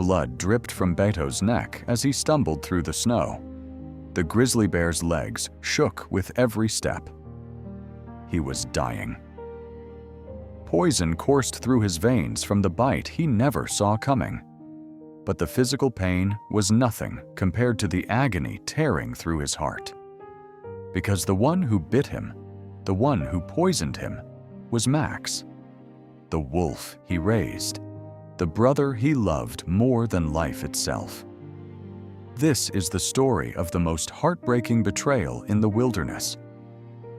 blood dripped from Beto's neck as he stumbled through the snow. The grizzly bear's legs shook with every step. He was dying. Poison coursed through his veins from the bite he never saw coming. But the physical pain was nothing compared to the agony tearing through his heart. Because the one who bit him, the one who poisoned him, was Max, the wolf he raised, the brother he loved more than life itself. This is the story of the most heartbreaking betrayal in the wilderness.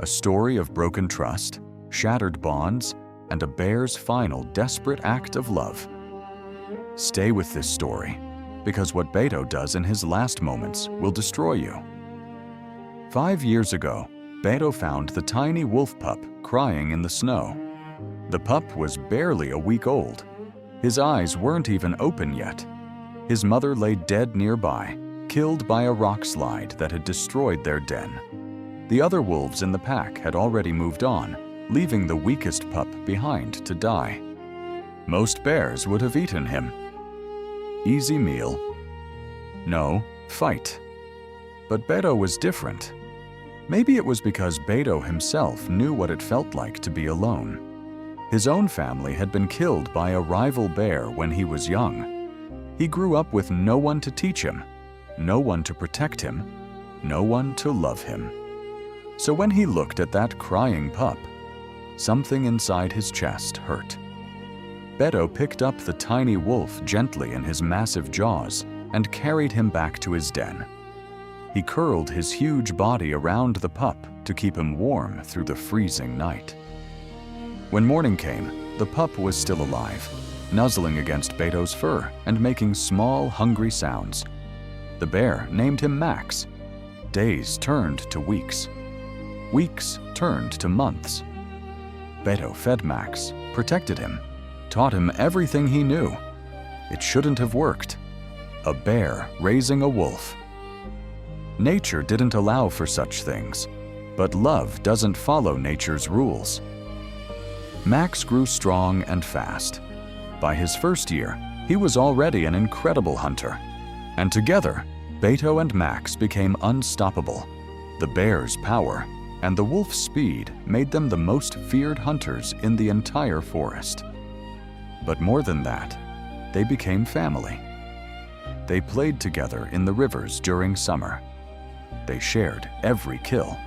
A story of broken trust, shattered bonds, and a bear's final desperate act of love. Stay with this story, because what Beto does in his last moments will destroy you. 5 years ago, Beto found the tiny wolf pup crying in the snow. The pup was barely a week old. His eyes weren't even open yet. His mother lay dead nearby, killed by a rock slide that had destroyed their den. The other wolves in the pack had already moved on, leaving the weakest pup behind to die. Most bears would have eaten him. Easy meal. No, fight. But Beto was different. Maybe it was because Beto himself knew what it felt like to be alone. His own family had been killed by a rival bear when he was young. He grew up with no one to teach him, no one to protect him, no one to love him. So when he looked at that crying pup, something inside his chest hurt. Beto picked up the tiny wolf gently in his massive jaws and carried him back to his den. He curled his huge body around the pup to keep him warm through the freezing night. When morning came, the pup was still alive, nuzzling against Beto's fur and making small, hungry sounds. The bear named him Max. Days turned to weeks. Weeks turned to months. Beto fed Max, protected him, taught him everything he knew. It shouldn't have worked. A bear raising a wolf. Nature didn't allow for such things, but love doesn't follow nature's rules. Max grew strong and fast. By his first year, he was already an incredible hunter. And together, Beto and Max became unstoppable. The bear's power and the wolf's speed made them the most feared hunters in the entire forest. But more than that, they became family. They played together in the rivers during summer. They shared every kill.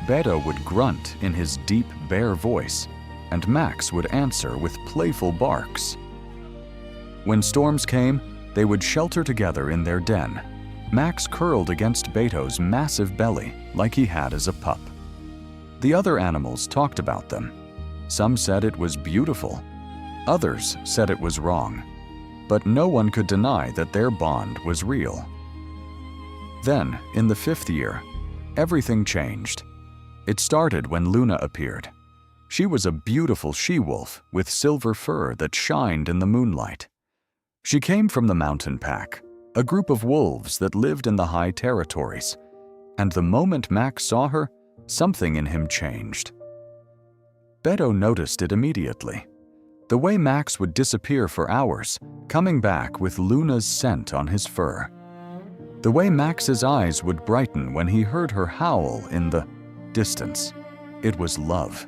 Beto would grunt in his deep bear voice, and Max would answer with playful barks. When storms came, they would shelter together in their den. Max curled against Beto's massive belly like he had as a pup. The other animals talked about them. Some said it was beautiful. Others said it was wrong. But no one could deny that their bond was real. Then, in the 5th year, everything changed. It started when Luna appeared. She was a beautiful she-wolf with silver fur that shined in the moonlight. She came from the mountain pack, a group of wolves that lived in the high territories. And the moment Max saw her, something in him changed. Beto noticed it immediately. The way Max would disappear for hours, coming back with Luna's scent on his fur. The way Max's eyes would brighten when he heard her howl in the distance. It was love.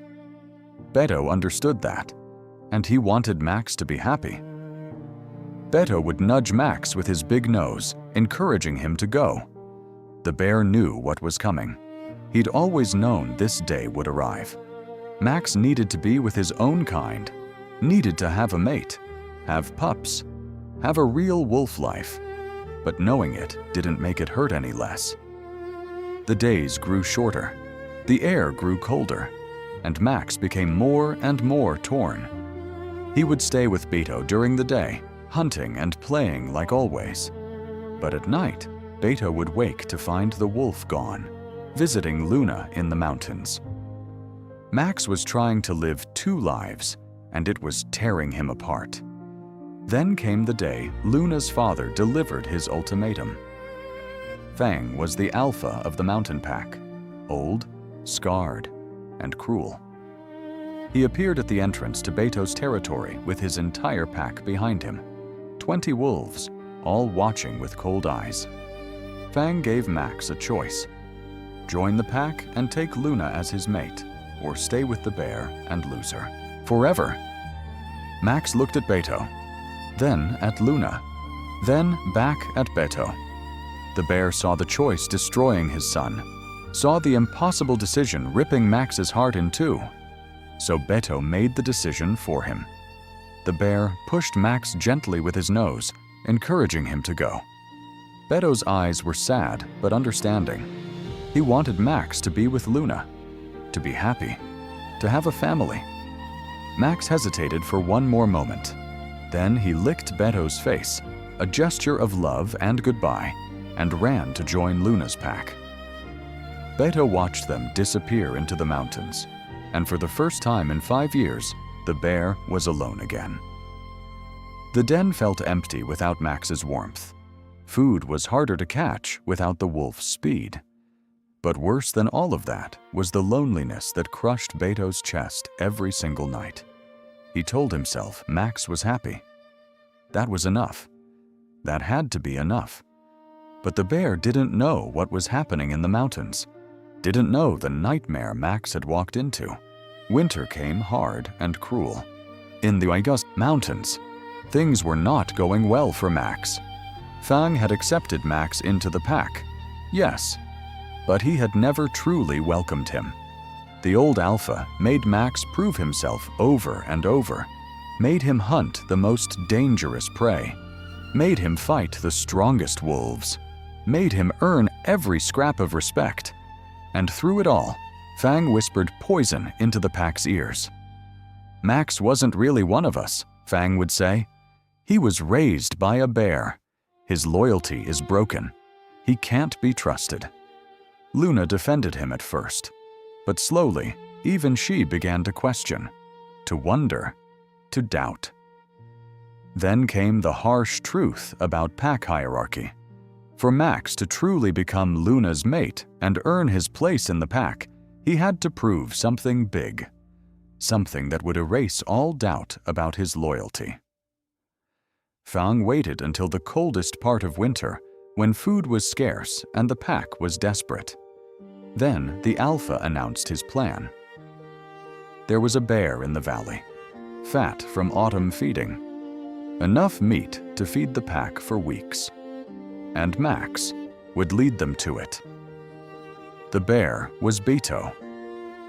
Beto understood that, and he wanted Max to be happy. Beto would nudge Max with his big nose, encouraging him to go. The bear knew what was coming. He'd always known this day would arrive. Max needed to be with his own kind, needed to have a mate, have pups, have a real wolf life. But knowing it didn't make it hurt any less. The days grew shorter, the air grew colder, and Max became more and more torn. He would stay with Beto during the day, hunting and playing like always. But at night, Beto would wake to find the wolf gone, visiting Luna in the mountains. Max was trying to live 2 lives, and it was tearing him apart. Then came the day Luna's father delivered his ultimatum. Fang was the alpha of the mountain pack, old, scarred, and cruel. He appeared at the entrance to Beto's territory with his entire pack behind him, 20 wolves, all watching with cold eyes. Fang gave Max a choice: join the pack and take Luna as his mate, or stay with the bear and lose her forever. Max looked at Beto, then at Luna, then back at Beto. The bear saw the choice destroying his son, saw the impossible decision ripping Max's heart in two. So Beto made the decision for him. The bear pushed Max gently with his nose, encouraging him to go. Beto's eyes were sad but understanding. He wanted Max to be with Luna, to be happy, to have a family. Max hesitated for one more moment. Then he licked Beto's face, a gesture of love and goodbye, and ran to join Luna's pack. Beto watched them disappear into the mountains, and for the first time in 5 years, the bear was alone again. The den felt empty without Max's warmth. Food was harder to catch without the wolf's speed. But worse than all of that was the loneliness that crushed Beto's chest every single night. He told himself Max was happy. That was enough. That had to be enough. But the bear didn't know what was happening in the mountains, didn't know the nightmare Max had walked into. Winter came hard and cruel. In the August mountains, things were not going well for Max. Fang had accepted Max into the pack, yes, but he had never truly welcomed him. The old alpha made Max prove himself over and over, made him hunt the most dangerous prey, made him fight the strongest wolves, made him earn every scrap of respect. And through it all, Fang whispered poison into the pack's ears. Max wasn't really one of us, Fang would say. He was raised by a bear. His loyalty is broken. He can't be trusted. Luna defended him at first, but slowly, even she began to question, to wonder, to doubt. Then came the harsh truth about pack hierarchy. For Max to truly become Luna's mate and earn his place in the pack, he had to prove something big, something that would erase all doubt about his loyalty. Fang waited until the coldest part of winter, when food was scarce and the pack was desperate. Then the alpha announced his plan. There was a bear in the valley, fat from autumn feeding, enough meat to feed the pack for weeks. And Max would lead them to it. The bear was Beto.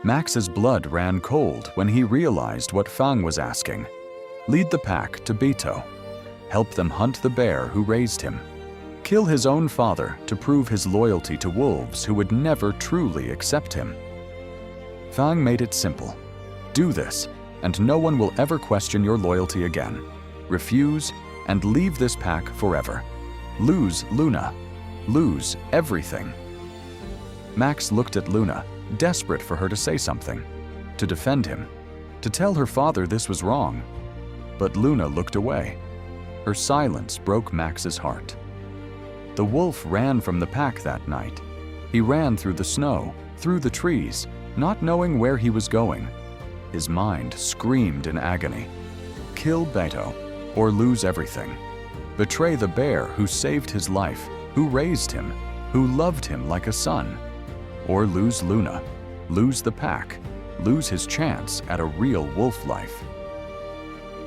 Max's blood ran cold when he realized what Fang was asking. Lead the pack to Beto. Help them hunt the bear who raised him. Kill his own father to prove his loyalty to wolves who would never truly accept him. Fang made it simple. Do this, and no one will ever question your loyalty again. Refuse, and leave this pack forever. Lose Luna. Lose everything. Max looked at Luna, desperate for her to say something, to defend him, to tell her father this was wrong. But Luna looked away. Her silence broke Max's heart. The wolf ran from the pack that night. He ran through the snow, through the trees, not knowing where he was going. His mind screamed in agony. Kill Beto, or lose everything. Betray the bear who saved his life, who raised him, who loved him like a son. Or lose Luna, lose the pack, lose his chance at a real wolf life.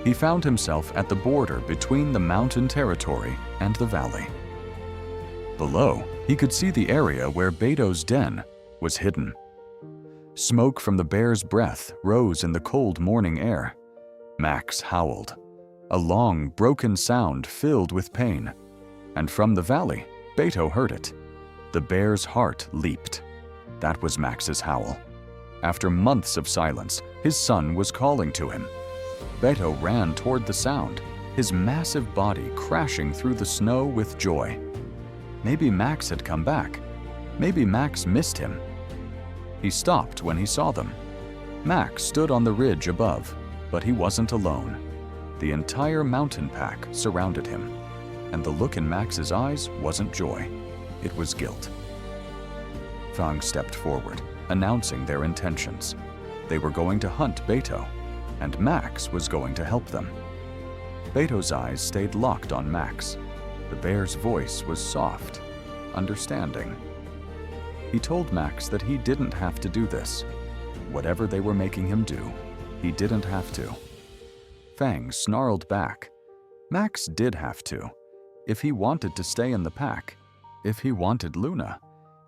He found himself at the border between the mountain territory and the valley. Below, he could see the area where Beto's den was hidden. Smoke from the bear's breath rose in the cold morning air. Max howled. A long, broken sound filled with pain. And from the valley, Beto heard it. The bear's heart leaped. That was Max's howl. After months of silence, his son was calling to him. Beto ran toward the sound, his massive body crashing through the snow with joy. Maybe Max had come back. Maybe Max missed him. He stopped when he saw them. Max stood on the ridge above, but he wasn't alone. The entire mountain pack surrounded him, and the look in Max's eyes wasn't joy, it was guilt. Fang stepped forward, announcing their intentions. They were going to hunt Beto, and Max was going to help them. Beto's eyes stayed locked on Max. The bear's voice was soft, understanding. He told Max that he didn't have to do this. Whatever they were making him do, he didn't have to. Fang snarled back. Max did have to. If he wanted to stay in the pack, if he wanted Luna,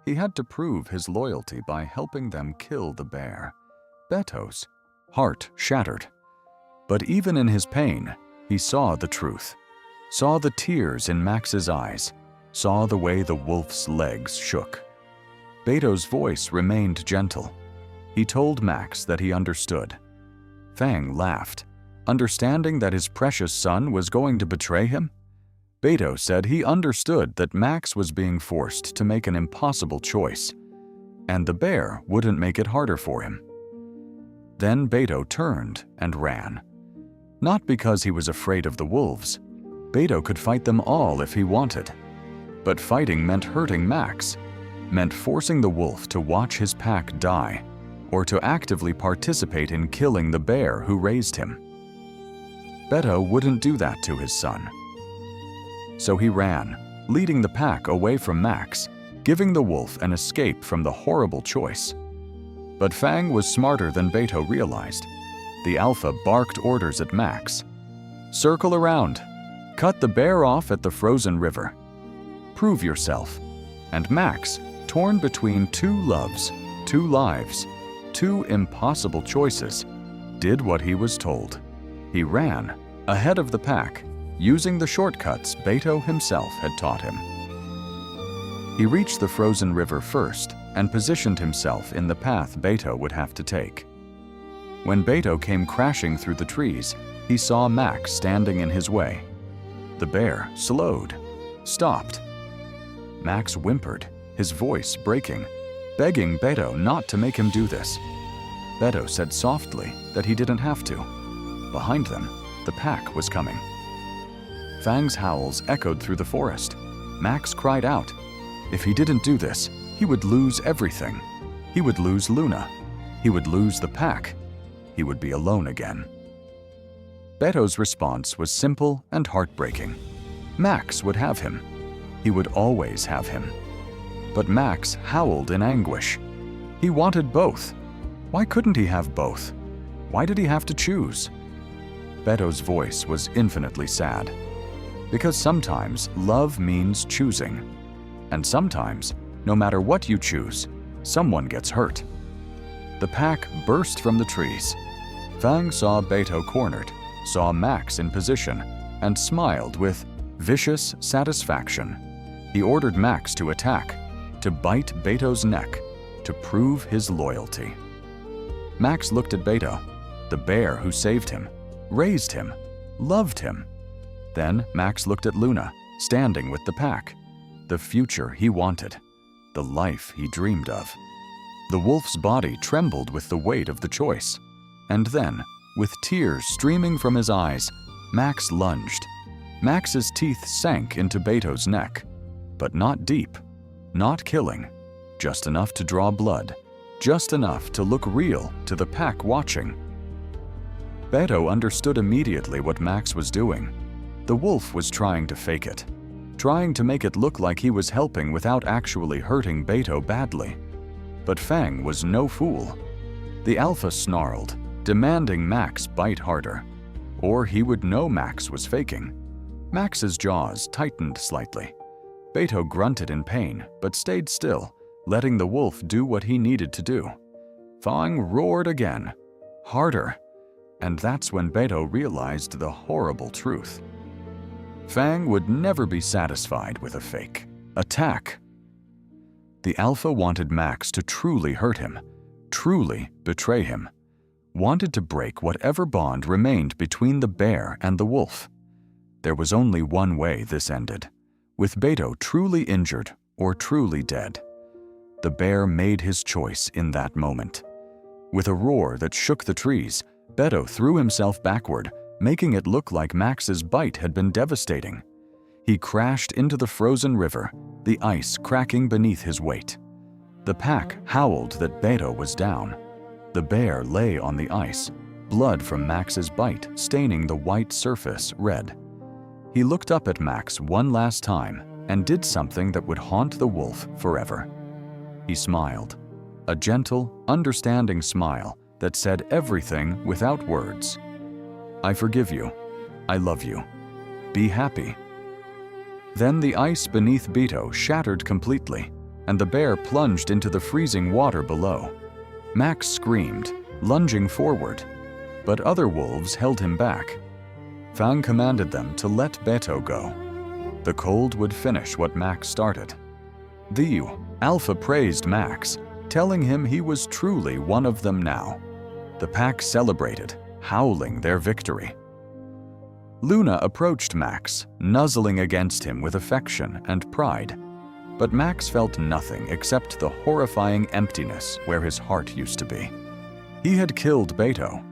he had to prove his loyalty by helping them kill the bear. Beto's heart shattered. But even in his pain, he saw the truth, saw the tears in Max's eyes, saw the way the wolf's legs shook. Beto's voice remained gentle. He told Max that he understood. Fang laughed, understanding that his precious son was going to betray him. Beto said he understood that Max was being forced to make an impossible choice, and the bear wouldn't make it harder for him. Then Beto turned and ran. Not because he was afraid of the wolves. Beto could fight them all if he wanted. But fighting meant hurting Max, meant forcing the wolf to watch his pack die, or to actively participate in killing the bear who raised him. Beto wouldn't do that to his son. So he ran, leading the pack away from Max, giving the wolf an escape from the horrible choice. But Fang was smarter than Beto realized. The alpha barked orders at Max. Circle around. Cut the bear off at the frozen river. Prove yourself. And Max, torn between two loves, two lives, two impossible choices, did what he was told. He ran, ahead of the pack, using the shortcuts Beto himself had taught him. He reached the frozen river first and positioned himself in the path Beto would have to take. When Beto came crashing through the trees, he saw Max standing in his way. The bear slowed, stopped. Max whimpered, his voice breaking, begging Beto not to make him do this. Beto said softly that he didn't have to. Behind them, the pack was coming. Fang's howls echoed through the forest. Max cried out. If he didn't do this, he would lose everything. He would lose Luna. He would lose the pack. He would be alone again. Beto's response was simple and heartbreaking. Max would have him. He would always have him. But Max howled in anguish. He wanted both. Why couldn't he have both? Why did he have to choose? Beto's voice was infinitely sad. Because sometimes love means choosing. And sometimes, no matter what you choose, someone gets hurt. The pack burst from the trees. Fang saw Beto cornered, saw Max in position, and smiled with vicious satisfaction. He ordered Max to attack, to bite Beto's neck, to prove his loyalty. Max looked at Beto, the bear who saved him, raised him, loved him. Then Max looked at Luna, standing with the pack, the future he wanted, the life he dreamed of. The wolf's body trembled with the weight of the choice. And then, with tears streaming from his eyes, Max lunged. Max's teeth sank into Beto's neck, but not deep, not killing, just enough to draw blood, just enough to look real to the pack watching. Beto understood immediately what Max was doing. The wolf was trying to fake it, trying to make it look like he was helping without actually hurting Beto badly. But Fang was no fool. The alpha snarled, demanding Max bite harder, or he would know Max was faking. Max's jaws tightened slightly. Beto grunted in pain, but stayed still, letting the wolf do what he needed to do. Fang roared again, harder, and that's when Beto realized the horrible truth. Fang would never be satisfied with a fake attack. The alpha wanted Max to truly hurt him, truly betray him, wanted to break whatever bond remained between the bear and the wolf. There was only one way this ended, with Beto truly injured or truly dead. The bear made his choice in that moment. With a roar that shook the trees, Beto threw himself backward, making it look like Max's bite had been devastating. He crashed into the frozen river, the ice cracking beneath his weight. The pack howled that Beto was down. The bear lay on the ice, blood from Max's bite staining the white surface red. He looked up at Max one last time and did something that would haunt the wolf forever. He smiled, a gentle, understanding smile that said everything without words. "I forgive you. I love you. Be happy." Then the ice beneath Beto shattered completely, and the bear plunged into the freezing water below. Max screamed, lunging forward, but other wolves held him back. Fang commanded them to let Beto go. The cold would finish what Max started. The Alpha praised Max, telling him he was truly one of them now. The pack celebrated, howling their victory. Luna approached Max, nuzzling against him with affection and pride. But Max felt nothing except the horrifying emptiness where his heart used to be. He had killed Beto,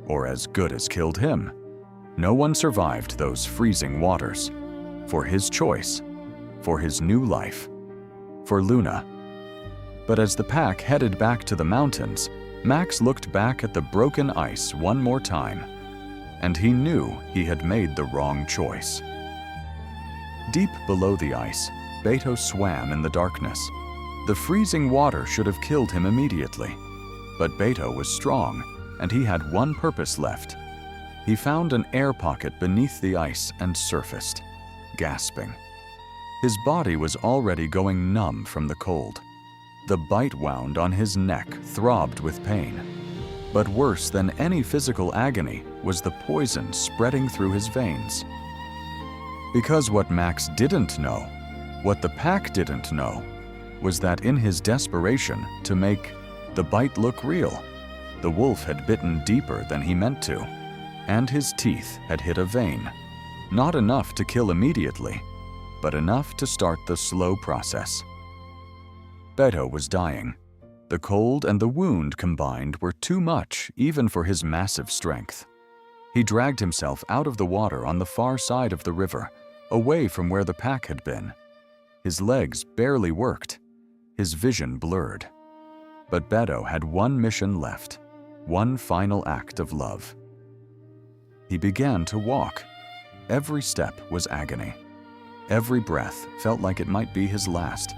or as good as killed him. No one survived those freezing waters. For his choice, for his new life, for Luna. But as the pack headed back to the mountains, Max looked back at the broken ice one more time, and he knew he had made the wrong choice. Deep below the ice, Beto swam in the darkness. The freezing water should have killed him immediately, but Beto was strong, and he had one purpose left. He found an air pocket beneath the ice and surfaced, gasping. His body was already going numb from the cold. The bite wound on his neck throbbed with pain. But worse than any physical agony was the poison spreading through his veins. Because what Max didn't know, what the pack didn't know, was that in his desperation to make the bite look real, the wolf had bitten deeper than he meant to, and his teeth had hit a vein. Not enough to kill immediately, but enough to start the slow process. Beto was dying. The cold and the wound combined were too much even for his massive strength. He dragged himself out of the water on the far side of the river, away from where the pack had been. His legs barely worked, his vision blurred. But Beto had one mission left, one final act of love. He began to walk. Every step was agony. Every breath felt like it might be his last.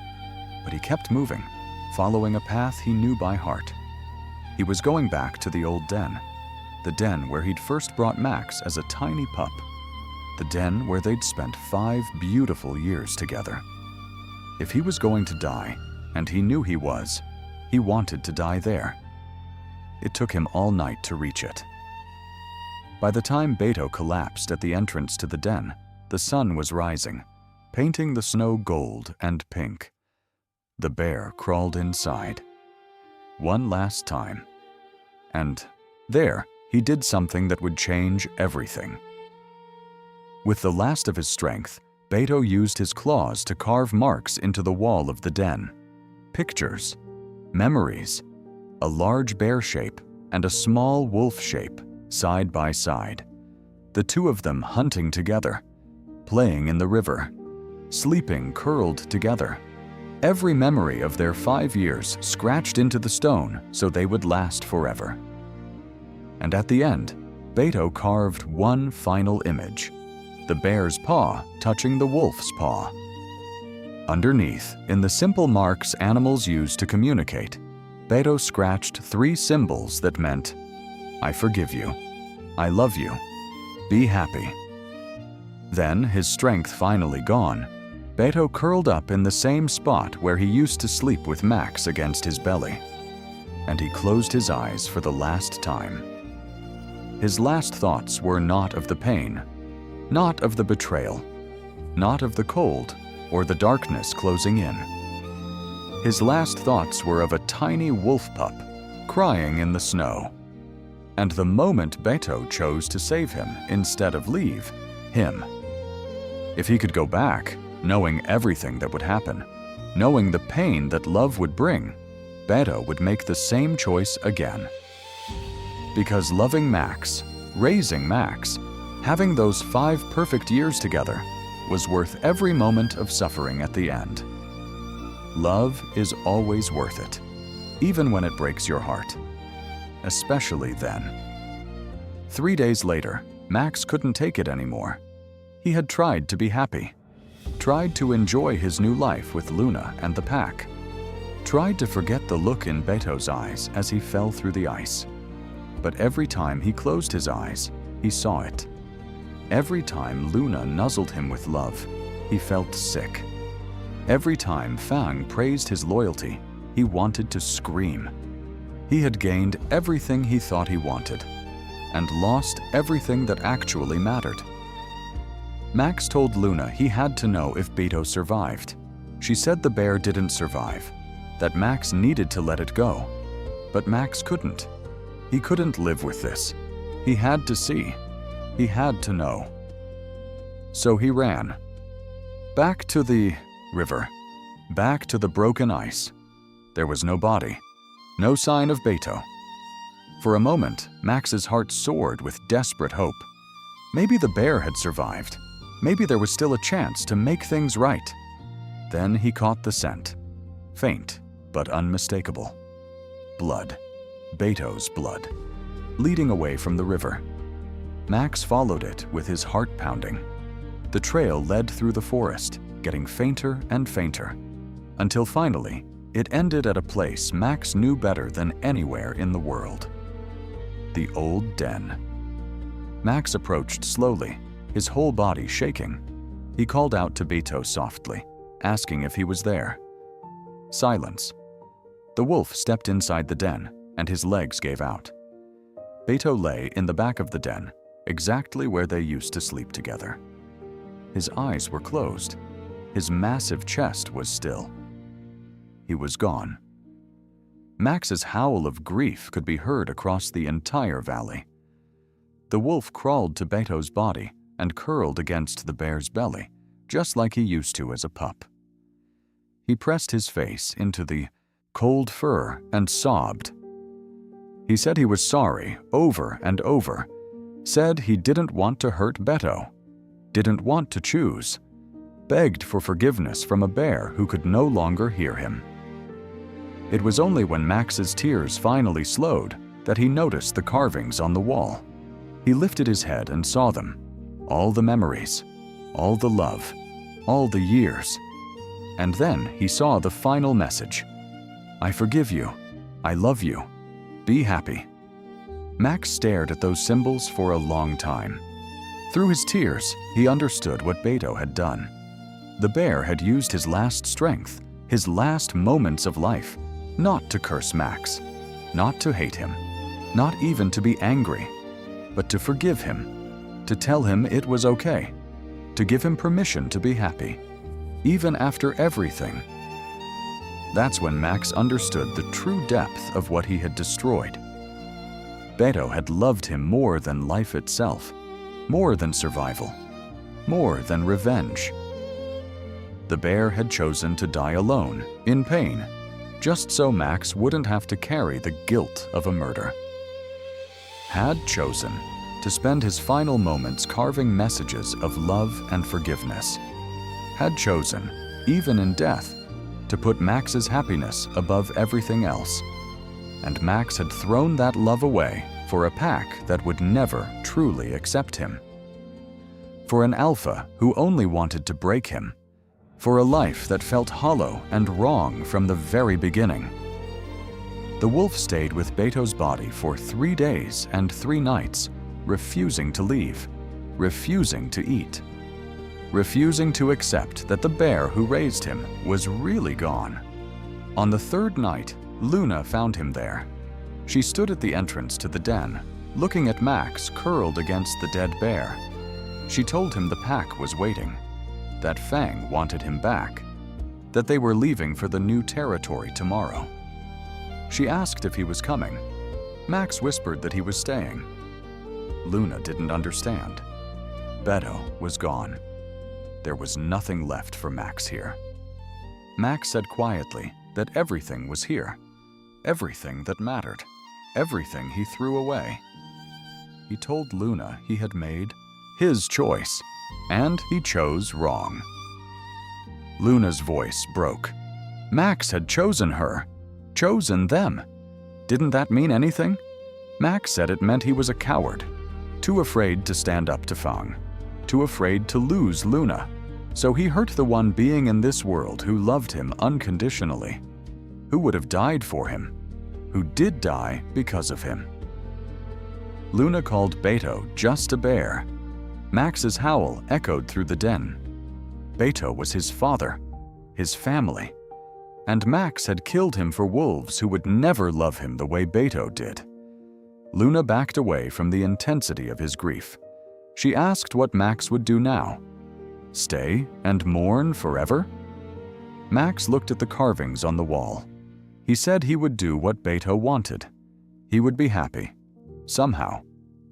But he kept moving, following a path he knew by heart. He was going back to the old den, the den where he'd first brought Max as a tiny pup, the den where they'd spent 5 beautiful years together. If he was going to die, and he knew he wanted to die there. It took him all night to reach it. By the time Beto collapsed at the entrance to the den, the sun was rising, painting the snow gold and pink. The bear crawled inside. One last time. And there, he did something that would change everything. With the last of his strength, Beto used his claws to carve marks into the wall of the den. Pictures, memories, a large bear shape and a small wolf shape, side by side. The two of them hunting together, playing in the river, sleeping curled together. Every memory of their 5 years scratched into the stone so they would last forever. And at the end, Beto carved one final image, the bear's paw touching the wolf's paw. Underneath, in the simple marks animals use to communicate, Beto scratched 3 symbols that meant, "I forgive you, I love you, be happy." Then, his strength finally gone, Beto curled up in the same spot where he used to sleep with Max against his belly, and he closed his eyes for the last time. His last thoughts were not of the pain, not of the betrayal, not of the cold or the darkness closing in. His last thoughts were of a tiny wolf pup crying in the snow. And the moment Beto chose to save him instead of leave him. If he could go back, knowing everything that would happen, knowing the pain that love would bring, Beto would make the same choice again. Because loving Max, raising Max, having those 5 perfect years together, was worth every moment of suffering at the end. Love is always worth it, even when it breaks your heart, especially then. 3 days later, Max couldn't take it anymore. He had tried to be happy, tried to enjoy his new life with Luna and the pack, tried to forget the look in Beto's eyes as he fell through the ice. But every time he closed his eyes, he saw it. Every time Luna nuzzled him with love, he felt sick. Every time Fang praised his loyalty, he wanted to scream. He had gained everything he thought he wanted, and lost everything that actually mattered. Max told Luna he had to know if Beto survived. She said the bear didn't survive, that Max needed to let it go. But Max couldn't. He couldn't live with this. He had to see. He had to know. So he ran. Back to the river. Back to the broken ice. There was no body. No sign of Beto. For a moment, Max's heart soared with desperate hope. Maybe the bear had survived. Maybe there was still a chance to make things right. Then he caught the scent. Faint, but unmistakable. Blood. Beto's blood. Leading away from the river. Max followed it with his heart pounding. The trail led through the forest, getting fainter and fainter, until finally, it ended at a place Max knew better than anywhere in the world. The old den. Max approached slowly, his whole body shaking. He called out to Beto softly, asking if he was there. Silence. The wolf stepped inside the den, and his legs gave out. Beto lay in the back of the den, exactly where they used to sleep together. His eyes were closed. His massive chest was still. He was gone. Max's howl of grief could be heard across the entire valley. The wolf crawled to Beto's body and curled against the bear's belly, just like he used to as a pup. He pressed his face into the cold fur and sobbed. He said he was sorry over and over, said he didn't want to hurt Beto, didn't want to choose, begged for forgiveness from a bear who could no longer hear him. It was only when Max's tears finally slowed that he noticed the carvings on the wall. He lifted his head and saw them, all the memories, all the love, all the years. And then he saw the final message. I forgive you. I love you. Be happy. Max stared at those symbols for a long time. Through his tears, he understood what Beto had done. The bear had used his last strength, his last moments of life, not to curse Max, not to hate him, not even to be angry, but to forgive him, to tell him it was okay, to give him permission to be happy, even after everything. That's when Max understood the true depth of what he had destroyed. Beto had loved him more than life itself, more than survival, more than revenge. The bear had chosen to die alone, in pain, just so Max wouldn't have to carry the guilt of a murder. Had chosen to spend his final moments carving messages of love and forgiveness. Had chosen, even in death, to put Max's happiness above everything else. And Max had thrown that love away for a pack that would never truly accept him. For an alpha who only wanted to break him. For a life that felt hollow and wrong from the very beginning. The wolf stayed with Beto's body for 3 days and 3 nights, refusing to leave, refusing to eat, refusing to accept that the bear who raised him was really gone. On the 3rd night, Luna found him there. She stood at the entrance to the den, looking at Max curled against the dead bear. She told him the pack was waiting, that Fang wanted him back, that they were leaving for the new territory tomorrow. She asked if he was coming. Max whispered that he was staying. Luna didn't understand. Beto was gone. There was nothing left for Max here. Max said quietly that everything was here, everything that mattered, everything he threw away. He told Luna he had made his choice, and he chose wrong. Luna's voice broke. Max had chosen her, chosen them. Didn't that mean anything? Max said it meant he was a coward. too afraid to stand up to Fang, too afraid to lose Luna. So he hurt the one being in this world who loved him unconditionally, who would have died for him, who did die because of him. Luna called Beto just a bear. Max's howl echoed through the den. Beto was his father, his family, and Max had killed him for wolves who would never love him the way Beto did. Luna backed away from the intensity of his grief. She asked what Max would do now. Stay and mourn forever? Max looked at the carvings on the wall. He said he would do what Beto wanted. He would be happy. Somehow.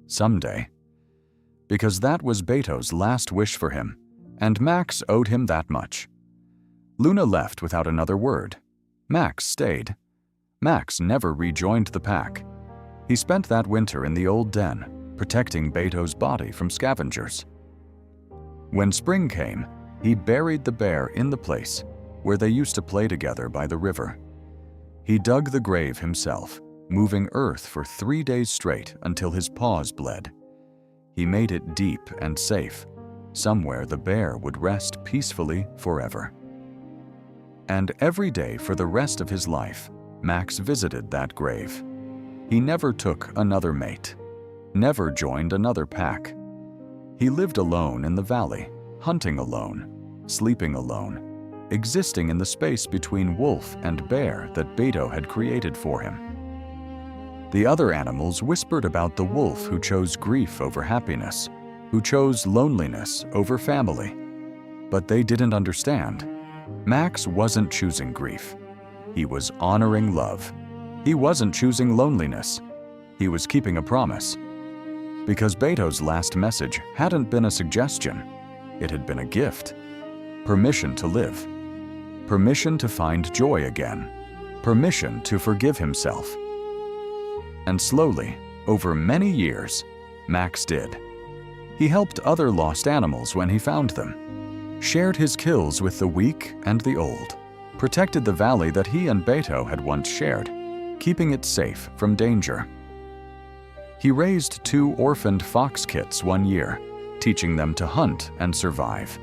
Someday. Because that was Beto's last wish for him, and Max owed him that much. Luna left without another word. Max stayed. Max never rejoined the pack. He spent that winter in the old den, protecting Beto's body from scavengers. When spring came, he buried the bear in the place where they used to play together by the river. He dug the grave himself, moving earth for 3 days straight until his paws bled. He made it deep and safe, somewhere the bear would rest peacefully forever. And every day for the rest of his life, Max visited that grave. He never took another mate, never joined another pack. He lived alone in the valley, hunting alone, sleeping alone, existing in the space between wolf and bear that Beto had created for him. The other animals whispered about the wolf who chose grief over happiness, who chose loneliness over family. But they didn't understand. Max wasn't choosing grief. He was honoring love. He wasn't choosing loneliness. He was keeping a promise. Because Beto's last message hadn't been a suggestion, it had been a gift. Permission to live. Permission to find joy again. Permission to forgive himself. And slowly, over many years, Max did. He helped other lost animals when he found them, shared his kills with the weak and the old, protected the valley that he and Beto had once shared, keeping it safe from danger. He raised 2 orphaned fox kits one year, teaching them to hunt and survive.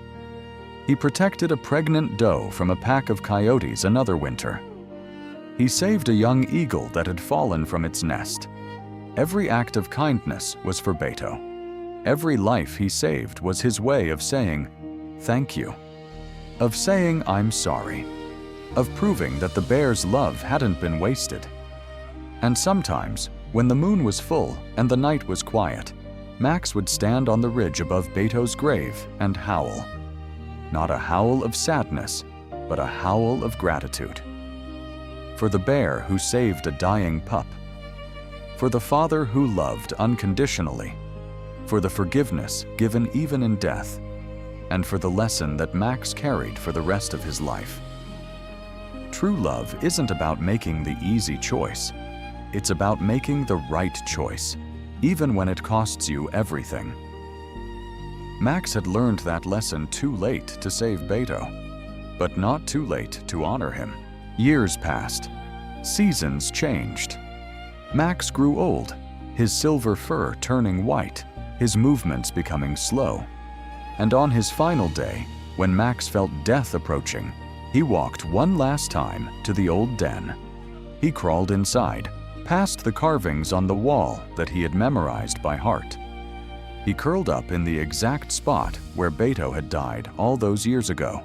He protected a pregnant doe from a pack of coyotes another winter. He saved a young eagle that had fallen from its nest. Every act of kindness was for Beto. Every life he saved was his way of saying, "Thank you," of saying, "I'm sorry," of proving that the bear's love hadn't been wasted. And sometimes, when the moon was full and the night was quiet, Max would stand on the ridge above Beto's grave and howl. Not a howl of sadness, but a howl of gratitude. For the bear who saved a dying pup. For the father who loved unconditionally. For the forgiveness given even in death. And for the lesson that Max carried for the rest of his life. True love isn't about making the easy choice. It's about making the right choice, even when it costs you everything. Max had learned that lesson too late to save Beto, but not too late to honor him. Years passed. Seasons changed. Max grew old, his silver fur turning white, his movements becoming slow. And on his final day, when Max felt death approaching, he walked one last time to the old den. He crawled inside, past the carvings on the wall that he had memorized by heart. He curled up in the exact spot where Beto had died all those years ago.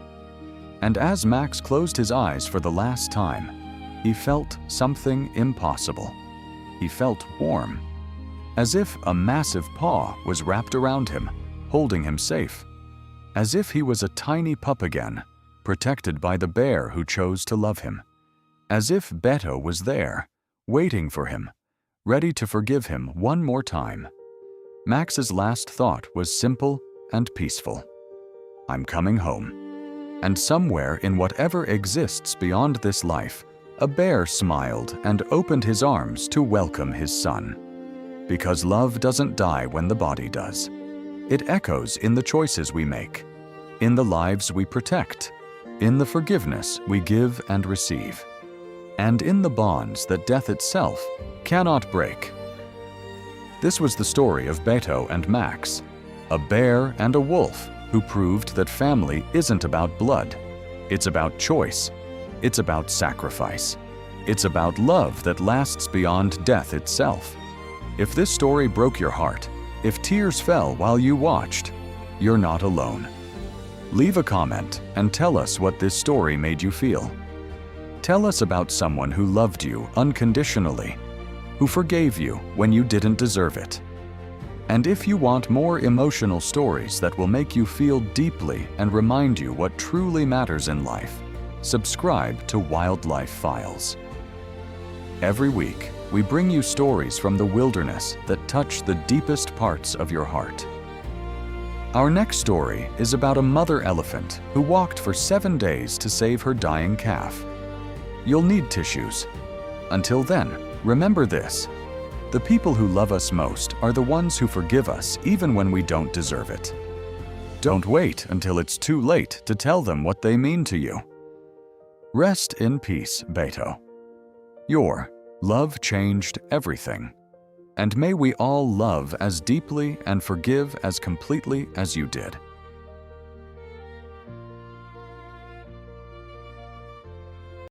And as Max closed his eyes for the last time, he felt something impossible. He felt warm, as if a massive paw was wrapped around him, holding him safe. As if he was a tiny pup again, protected by the bear who chose to love him. As if Beto was there, waiting for him, ready to forgive him one more time. Max's last thought was simple and peaceful. I'm coming home. And somewhere in whatever exists beyond this life, a bear smiled and opened his arms to welcome his son. Because love doesn't die when the body does. It echoes in the choices we make, in the lives we protect, in the forgiveness we give and receive, and in the bonds that death itself cannot break. This was the story of Beto and Max, a bear and a wolf who proved that family isn't about blood. It's about choice. It's about sacrifice. It's about love that lasts beyond death itself. If this story broke your heart, if tears fell while you watched, you're not alone. Leave a comment and tell us what this story made you feel. Tell us about someone who loved you unconditionally, who forgave you when you didn't deserve it. And if you want more emotional stories that will make you feel deeply and remind you what truly matters in life, subscribe to Wildlife Files. Every week, we bring you stories from the wilderness that touch the deepest parts of your heart. Our next story is about a mother elephant who walked for 7 days to save her dying calf. You'll need tissues. Until then, remember this: the people who love us most are the ones who forgive us even when we don't deserve it. Don't wait until it's too late to tell them what they mean to you. Rest in peace, Beto. Your love changed everything. And may we all love as deeply and forgive as completely as you did.